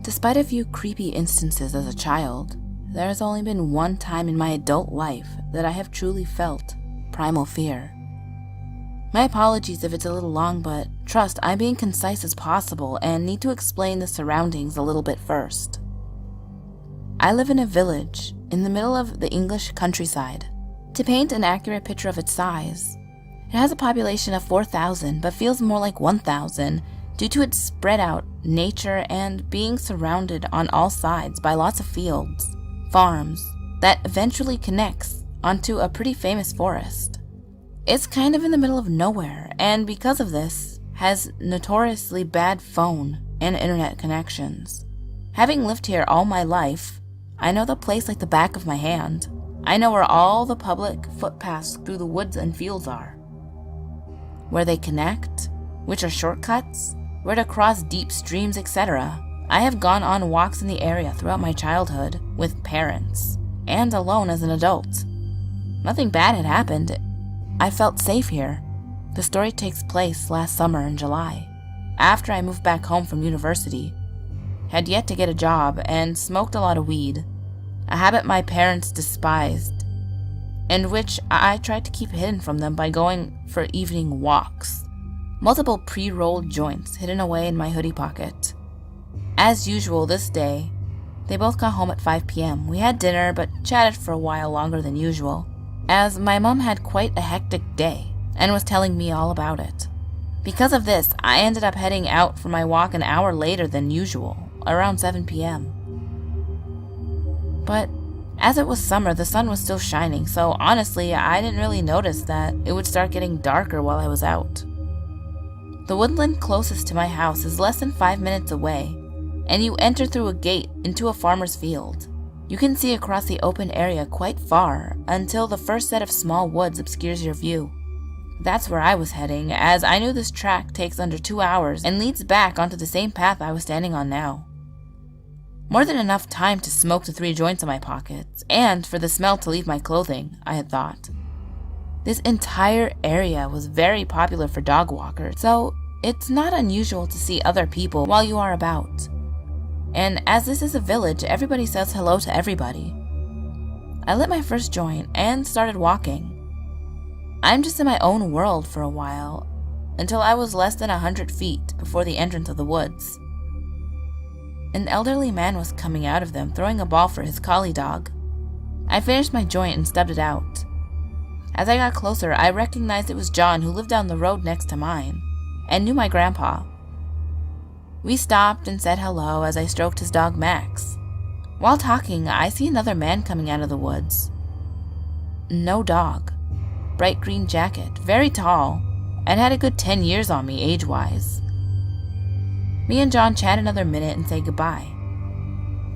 Despite a few creepy instances as a child, there has only been one time in my adult life that I have truly felt primal fear. My apologies if it's a little long, but trust I'm being concise as possible and need to explain the surroundings a little bit first. I live in a village in the middle of the English countryside. To paint an accurate picture of its size, it has a population of 4,000 but feels more like 1,000 due to its spread out nature and being surrounded on all sides by lots of fields, farms, that eventually connects onto a pretty famous forest. It's kind of in the middle of nowhere, and because of this, has notoriously bad phone and internet connections. Having lived here all my life, I know the place like the back of my hand. I know where all the public footpaths through the woods and fields are, where they connect, which are shortcuts, where to cross deep streams, etc. I have gone on walks in the area throughout my childhood with parents, and alone as an adult. Nothing bad had happened. I felt safe here. The story takes place last summer in July, after I moved back home from university, had yet to get a job, and smoked a lot of weed, a habit my parents despised, and which I tried to keep hidden from them by going for evening walks. Multiple pre-rolled joints hidden away in my hoodie pocket. As usual this day, they both got home at 5 p.m. We had dinner but chatted for a while longer than usual, as my mom had quite a hectic day and was telling me all about it. Because of this, I ended up heading out for my walk an hour later than usual, around 7 p.m. But as it was summer, the sun was still shining, so honestly, I didn't really notice that it would start getting darker while I was out. The woodland closest to my house is less than 5 minutes away, and you enter through a gate into a farmer's field. You can see across the open area quite far until the first set of small woods obscures your view. That's where I was heading, as I knew this track takes under 2 hours and leads back onto the same path I was standing on now. More than enough time to smoke the 3 joints in my pockets, and for the smell to leave my clothing, I had thought. This entire area was very popular for dog walkers, so it's not unusual to see other people while you are about. And as this is a village, everybody says hello to everybody. I lit my first joint and started walking. I'm just in my own world for a while, until I was less than 100 feet before the entrance of the woods. An elderly man was coming out of them, throwing a ball for his collie dog. I finished my joint and stubbed it out. As I got closer, I recognized it was John, who lived down the road next to mine, and knew my grandpa. We stopped and said hello as I stroked his dog Max. While talking, I see another man coming out of the woods. No dog. Bright green jacket, very tall, and had a good 10 years on me age-wise. Me and John chat another minute and say goodbye.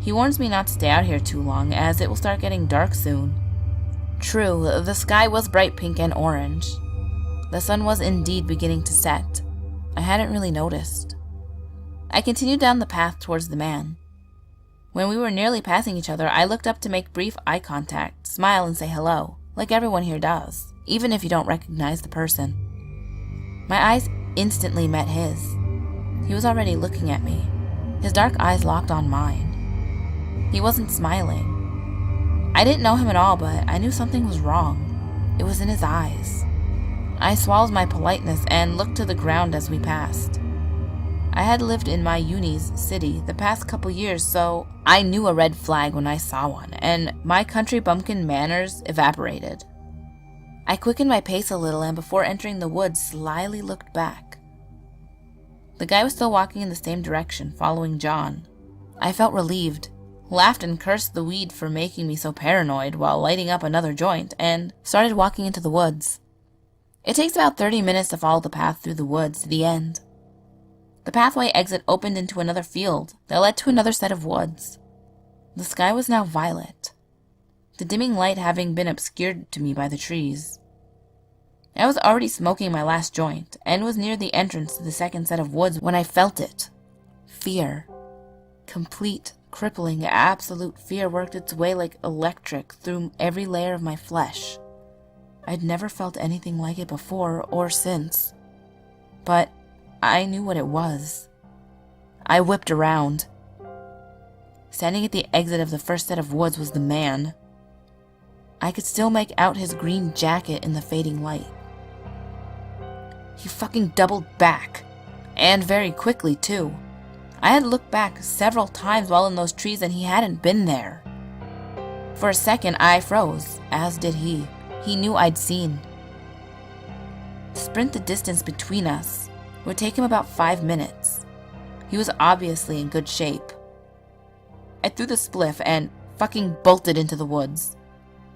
He warns me not to stay out here too long, as it will start getting dark soon. True, the sky was bright pink and orange. The sun was indeed beginning to set. I hadn't really noticed. I continued down the path towards the man. When we were nearly passing each other, I looked up to make brief eye contact, smile, and say hello, like everyone here does, even if you don't recognize the person. My eyes instantly met his. He was already looking at me, his dark eyes locked on mine. He wasn't smiling. I didn't know him at all, but I knew something was wrong. It was in his eyes. I swallowed my politeness and looked to the ground as we passed. I had lived in my uni's city the past couple years, so I knew a red flag when I saw one, and my country bumpkin manners evaporated. I quickened my pace a little, and before entering the woods, slyly looked back. The guy was still walking in the same direction, following John. I felt relieved, laughed and cursed the weed for making me so paranoid while lighting up another joint, and started walking into the woods. It takes about 30 minutes to follow the path through the woods to the end. The pathway exit opened into another field that led to another set of woods. The sky was now violet, the dimming light having been obscured to me by the trees. I was already smoking my last joint and was near the entrance to the second set of woods when I felt it. Fear. Complete, crippling, absolute fear worked its way like electric through every layer of my flesh. I'd never felt anything like it before or since, but I knew what it was. I whipped around. Standing at the exit of the first set of woods was the man. I could still make out his green jacket in the fading light. He fucking doubled back. And very quickly, too. I had looked back several times while in those trees and he hadn't been there. For a second, I froze, as did he. He knew I'd seen. To sprint the distance between us would take him about 5 minutes. He was obviously in good shape. I threw the spliff and fucking bolted into the woods.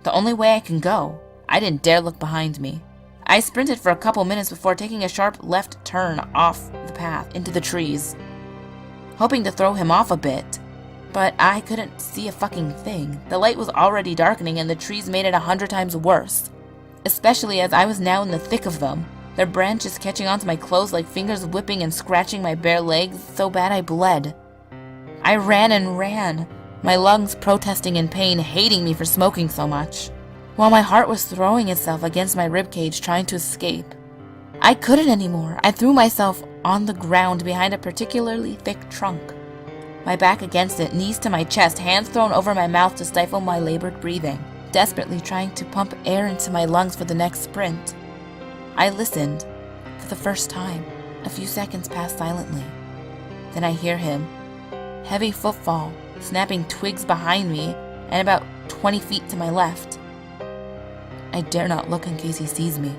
The only way I can go. I didn't dare look behind me. I sprinted for a couple minutes before taking a sharp left turn off the path into the trees, hoping to throw him off a bit. But I couldn't see a fucking thing. The light was already darkening and the trees made it 100 times worse, especially as I was now in the thick of them, their branches catching onto my clothes like fingers whipping and scratching my bare legs so bad I bled. I ran and ran, my lungs protesting in pain, hating me for smoking so much, while my heart was throwing itself against my ribcage trying to escape. I couldn't anymore. I threw myself on the ground behind a particularly thick trunk, my back against it, knees to my chest, hands thrown over my mouth to stifle my labored breathing, desperately trying to pump air into my lungs for the next sprint. I listened. For the first time, a few seconds passed silently. Then I hear him. Heavy footfall, snapping twigs behind me, and about 20 feet to my left. I dare not look in case he sees me.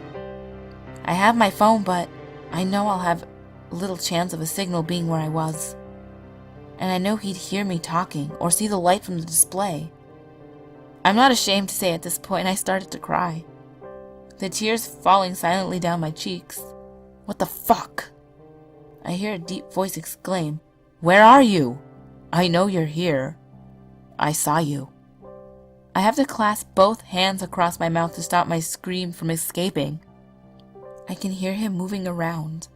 I have my phone, but I know I'll have little chance of a signal being where I was. And I know he'd hear me talking or see the light from the display. I'm not ashamed to say at this point I started to cry, the tears falling silently down my cheeks. What the fuck? I hear a deep voice exclaim, "Where are you? I know you're here. I saw you." I have to clasp both hands across my mouth to stop my scream from escaping. I can hear him moving around.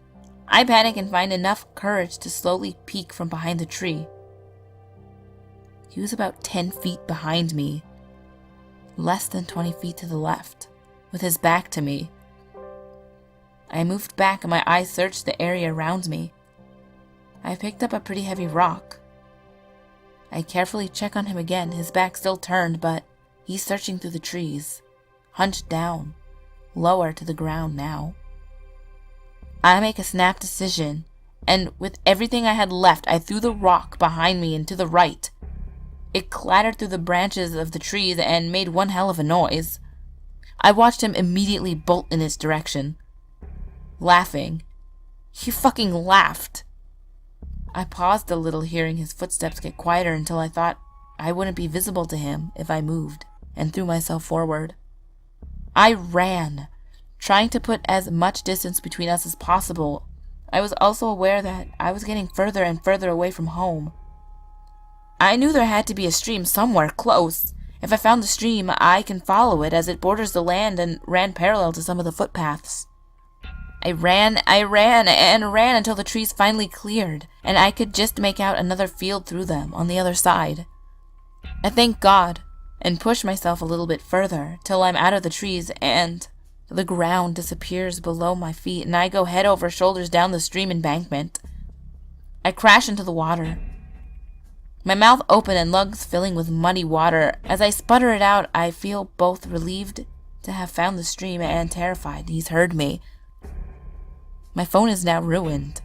I panic and find enough courage to slowly peek from behind the tree. He was about 10 feet behind me, less than 20 feet to the left, with his back to me. I moved back and my eyes searched the area around me. I picked up a pretty heavy rock. I carefully check on him again, his back still turned, but he's searching through the trees, hunched down, lower to the ground now. I make a snap decision, and with everything I had left, I threw the rock behind me and to the right. It clattered through the branches of the trees and made one hell of a noise. I watched him immediately bolt in its direction, laughing. He fucking laughed. I paused a little, hearing his footsteps get quieter until I thought I wouldn't be visible to him if I moved, and threw myself forward. I ran, trying to put as much distance between us as possible. I was also aware that I was getting further and further away from home. I knew there had to be a stream somewhere close. If I found the stream, I can follow it as it borders the land and ran parallel to some of the footpaths. I ran until the trees finally cleared, and I could just make out another field through them on the other side. I thank God, and push myself a little bit further till I'm out of the trees and the ground disappears below my feet, and I go head over shoulders down the stream embankment. I crash into the water, my mouth open and lungs filling with muddy water. As I sputter it out, I feel both relieved to have found the stream and terrified he's heard me. My phone is now ruined.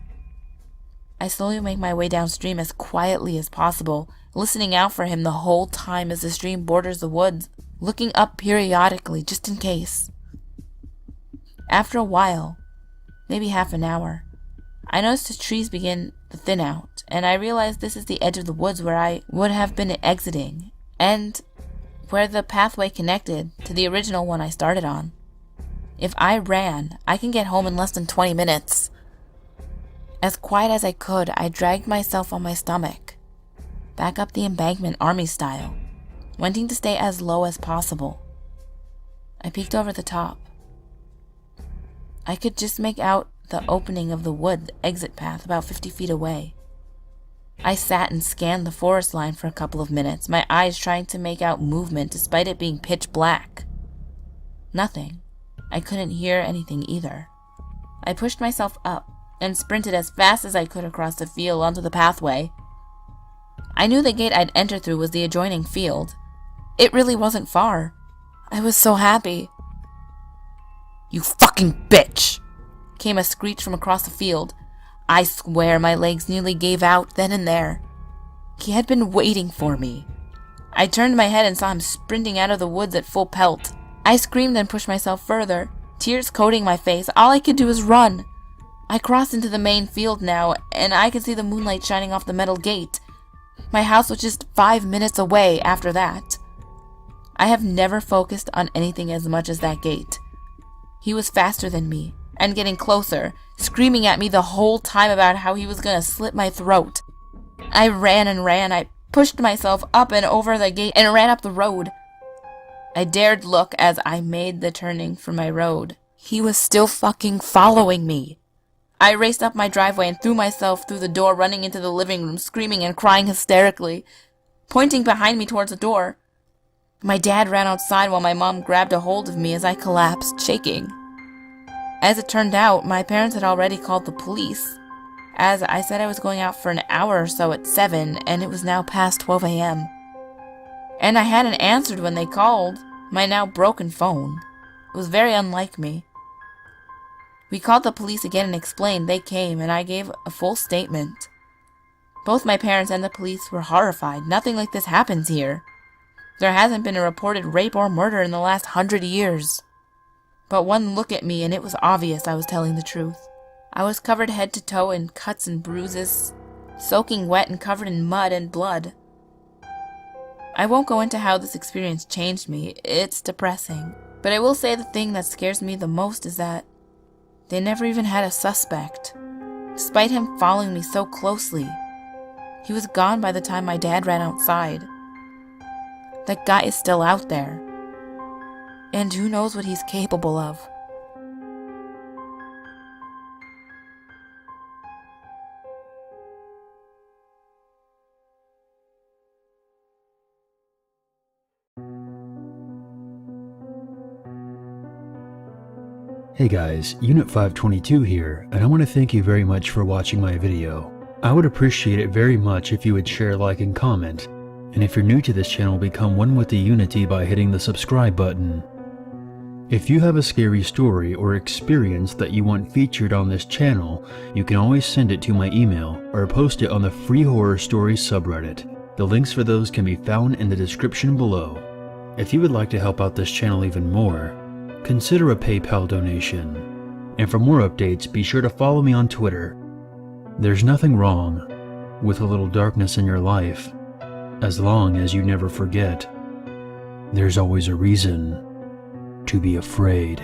I slowly make my way downstream as quietly as possible, listening out for him the whole time as the stream borders the woods, looking up periodically just in case. After a while, maybe half an hour, I notice the trees begin to thin out, and I realize this is the edge of the woods where I would have been exiting, and where the pathway connected to the original one I started on. If I ran, I can get home in less than 20 minutes. As quiet as I could, I dragged myself on my stomach, back up the embankment army style, wanting to stay as low as possible. I peeked over the top. I could just make out the opening of the wood exit path about 50 feet away. I sat and scanned the forest line for a couple of minutes, my eyes trying to make out movement despite it being pitch black. Nothing. I couldn't hear anything either. I pushed myself up and sprinted as fast as I could across the field onto the pathway. I knew the gate I'd enter through was the adjoining field. It really wasn't far. I was so happy. "You fucking bitch!" came a screech from across the field. I swear my legs nearly gave out then and there. He had been waiting for me. I turned my head and saw him sprinting out of the woods at full pelt. I screamed and pushed myself further, tears coating my face. All I could do was run. I crossed into the main field now, and I could see the moonlight shining off the metal gate. My house was just 5 minutes away after that. I have never focused on anything as much as that gate. He was faster than me, and getting closer, screaming at me the whole time about how he was gonna slit my throat. I ran and ran. I pushed myself up and over the gate and ran up the road. I dared look as I made the turning for my road. He was still fucking following me. I raced up my driveway and threw myself through the door, running into the living room, screaming and crying hysterically, pointing behind me towards the door. My dad ran outside while my mom grabbed a hold of me as I collapsed, shaking. As it turned out, my parents had already called the police, as I said I was going out for an hour or so at 7, and it was now past 12 a.m. And I hadn't answered when they called my now broken phone. It was very unlike me. We called the police again and explained. They came, and I gave a full statement. Both my parents and the police were horrified. Nothing like this happens here. There hasn't been a reported rape or murder in the last 100 years. But one look at me and it was obvious I was telling the truth. I was covered head to toe in cuts and bruises, soaking wet and covered in mud and blood. I won't go into how this experience changed me. It's depressing. But I will say the thing that scares me the most is that they never even had a suspect. Despite him following me so closely, he was gone by the time my dad ran outside. That guy is still out there. And who knows what he's capable of. Hey guys, Unit 522 here, and I want to thank you very much for watching my video. I would appreciate it very much if you would share, like, and comment. And if you're new to this channel, become one with the Unity by hitting the subscribe button. If you have a scary story or experience that you want featured on this channel, you can always send it to my email or post it on the Free Horror Stories subreddit. The links for those can be found in the description below. If you would like to help out this channel even more, consider a PayPal donation. And for more updates, be sure to follow me on Twitter. There's nothing wrong with a little darkness in your life, as long as you never forget there's always a reason to be afraid.